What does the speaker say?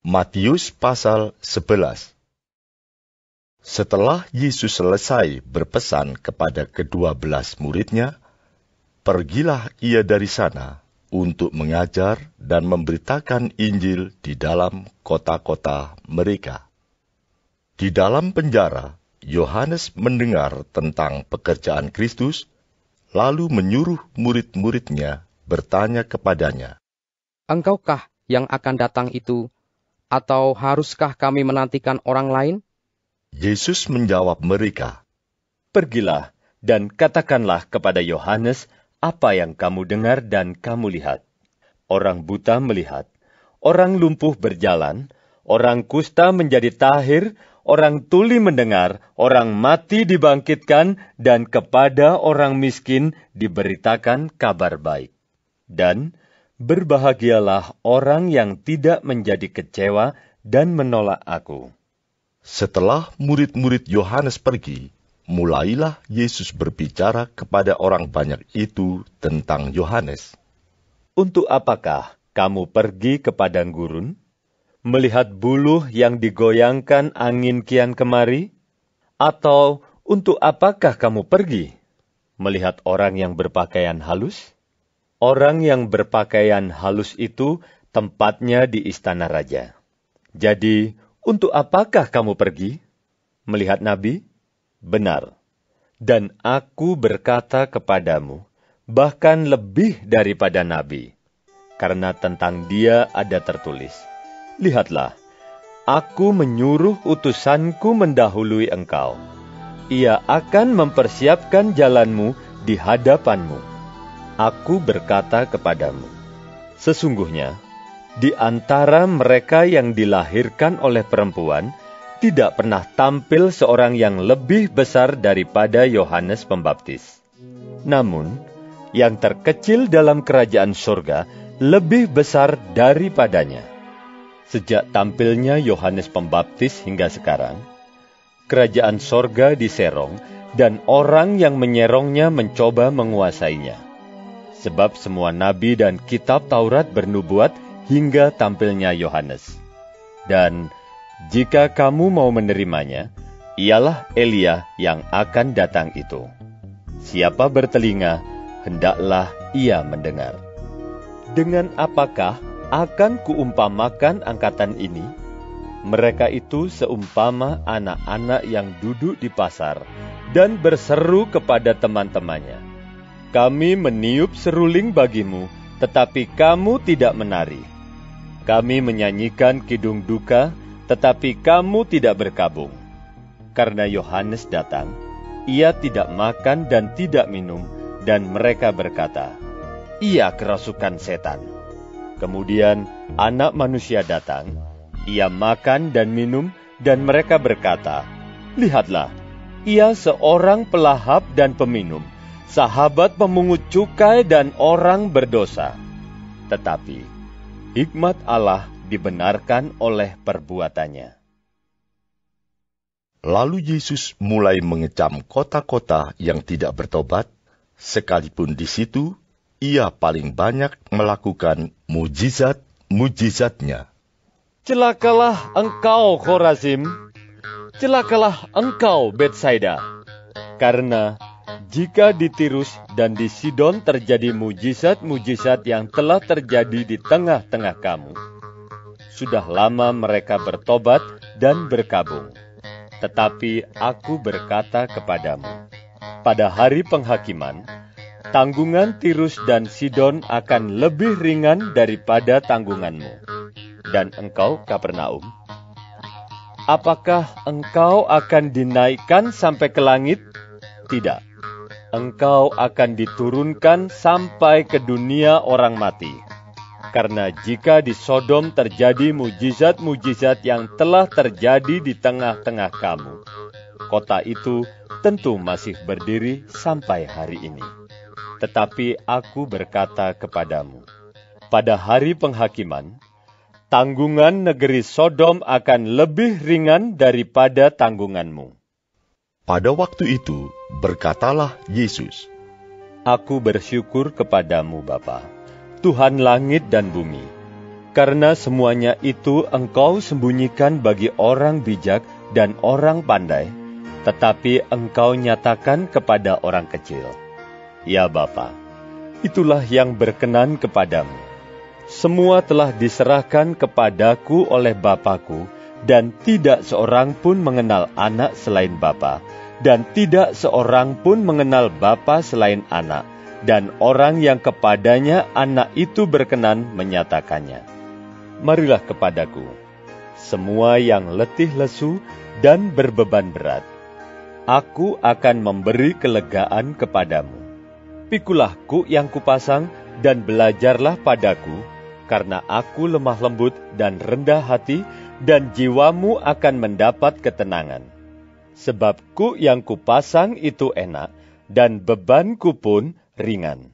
Matius pasal 11. Setelah Yesus selesai berpesan kepada ke-12 muridnya, pergilah ia dari sana untuk mengajar dan memberitakan Injil di dalam kota-kota mereka. Di dalam penjara, Yohanes mendengar tentang pekerjaan Kristus, lalu menyuruh murid-muridnya bertanya kepadanya, "Engkaukah yang akan datang itu, atau haruskah kami menantikan orang lain?" Yesus menjawab mereka, "Pergilah dan katakanlah kepada Yohanes apa yang kamu dengar dan kamu lihat. Orang buta melihat, orang lumpuh berjalan, orang kusta menjadi tahir, orang tuli mendengar, orang mati dibangkitkan, dan kepada orang miskin diberitakan kabar baik. Dan berbahagialah orang yang tidak menjadi kecewa dan menolak aku." Setelah murid-murid Yohanes pergi, mulailah Yesus berbicara kepada orang banyak itu tentang Yohanes. "Untuk apakah kamu pergi ke padang gurun, melihat buluh yang digoyangkan angin kian kemari? Atau untuk apakah kamu pergi, melihat orang yang berpakaian halus? Orang yang berpakaian halus itu tempatnya di istana raja. Jadi, untuk apakah kamu pergi, melihat nabi? Benar. Dan aku berkata kepadamu, bahkan lebih daripada nabi, karena tentang dia ada tertulis, 'Lihatlah, aku menyuruh utusanku mendahului engkau. Ia akan mempersiapkan jalanmu di hadapanmu.' Aku berkata kepadamu, sesungguhnya, di antara mereka yang dilahirkan oleh perempuan, tidak pernah tampil seorang yang lebih besar daripada Yohanes Pembaptis. Namun, yang terkecil dalam kerajaan surga lebih besar daripadanya. Sejak tampilnya Yohanes Pembaptis hingga sekarang, kerajaan surga diserong, dan orang yang menyerongnya mencoba menguasainya. Sebab semua nabi dan kitab Taurat bernubuat hingga tampilnya Yohanes. Dan jika kamu mau menerimanya, ialah Elia yang akan datang itu. Siapa bertelinga, hendaklah ia mendengar. Dengan apakah akan kuumpamakan angkatan ini? Mereka itu seumpama anak-anak yang duduk di pasar dan berseru kepada teman-temannya, 'Kami meniup seruling bagimu, tetapi kamu tidak menari. Kami menyanyikan kidung duka, tetapi kamu tidak berkabung.' Karena Yohanes datang, ia tidak makan dan tidak minum, dan mereka berkata, 'Ia kerasukan setan.' Kemudian Anak Manusia datang, ia makan dan minum, dan mereka berkata, 'Lihatlah, ia seorang pelahap dan peminum, sahabat pemungut cukai dan orang berdosa.' Tetapi hikmat Allah dibenarkan oleh perbuatannya." Lalu Yesus mulai mengecam kota-kota yang tidak bertobat, sekalipun di situ ia paling banyak melakukan mujizat-mujizatnya. "Celakalah engkau, Khorazim! Celakalah engkau, Betsaida! Karena jika di Tirus dan di Sidon terjadi mujizat-mujizat yang telah terjadi di tengah-tengah kamu, sudah lama mereka bertobat dan berkabung. Tetapi aku berkata kepadamu, pada hari penghakiman, tanggungan Tirus dan Sidon akan lebih ringan daripada tanggunganmu. Dan engkau, Kapernaum, apakah engkau akan dinaikkan sampai ke langit? Tidak. Engkau akan diturunkan sampai ke dunia orang mati. Karena jika di Sodom terjadi mujizat-mujizat yang telah terjadi di tengah-tengah kamu, kota itu tentu masih berdiri sampai hari ini. Tetapi aku berkata kepadamu, pada hari penghakiman, tanggungan negeri Sodom akan lebih ringan daripada tanggunganmu." Pada waktu itu, berkatalah Yesus, "Aku bersyukur kepadamu, Bapa, Tuhan langit dan bumi, Karena semuanya itu engkau sembunyikan bagi orang bijak dan orang pandai, tetapi engkau nyatakan kepada orang kecil. Ya Bapa, itulah yang berkenan kepadamu. Semua telah diserahkan kepadaku oleh Bapa-Ku, dan tidak seorang pun mengenal anak selain Bapa, dan tidak seorang pun mengenal Bapa selain anak, dan orang yang kepadanya anak itu berkenan menyatakannya. Marilah kepadaku, semua yang letih lesu dan berbeban berat. Aku akan memberi kelegaan kepadamu. Pikulah kuk yang kupasang dan belajarlah padaku, karena aku lemah lembut dan rendah hati, dan jiwamu akan mendapat ketenangan. Sebab kuk yang kupasang itu enak, dan bebanku pun ringan.